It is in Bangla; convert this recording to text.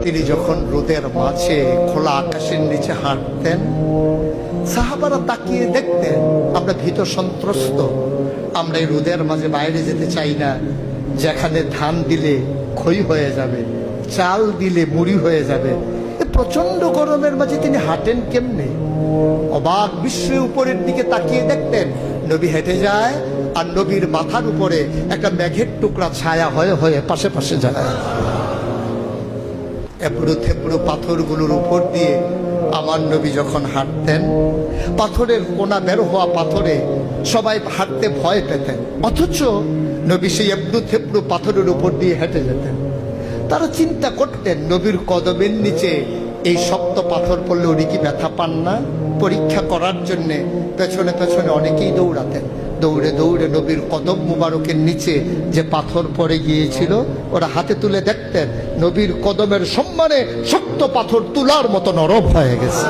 তিনি যখন রোদের মাঝে খোলা আকাশের নিচে হাঁটতেন, সাহাবারা তাকিয়ে দেখতেন আমরা ভীত সন্ত্রস্ত, আমরা এই রোদের মাঝে বাইরে যেতে চাই না, যেখানে ধান দিলে খই হয়ে যাবে, চাল দিলে মুড়ি হয়ে যাবে। প্রচন্ড গরমের মাঝে তিনি হাঁটেন কেমনে? অবাক বিস্ময়ে উপরের দিকে তাকিয়ে দেখতেন নবী হেঁটে যায়, আর নবীর মাথার উপরে একটা মেঘের টুকরা ছায়া হয়ে হয়ে পাশে পাশে যায়। এবড়ো থেবড়ো পাথরগুলোর উপর দিয়ে আমার নবী যখন হাঁটতেন, পাথরের কোনা বের হওয়া পাথরে সবাই হাঁটতে ভয় পেতেন, অথচ নবী সেই এবড়ো থেবড়ো পাথরের উপর দিয়ে হেঁটে যেতেন। তারা চিন্তা করতেন নবীর কদমের নিচে এই শক্ত পাথর পড়লে উনি কি ব্যথা পান না? পরীক্ষা করার জন্যে পেছনে পেছনে অনেকেই দৌড়াতেন। দৌড়ে দৌড়ে নবীর কদম মুবারকের নিচে যে পাথর পড়ে গিয়েছিল ওরা হাতে তুলে দেখতেন নবীর কদমের সম্মানে শক্ত পাথর তুলার মতো নরম হয়ে গেছে।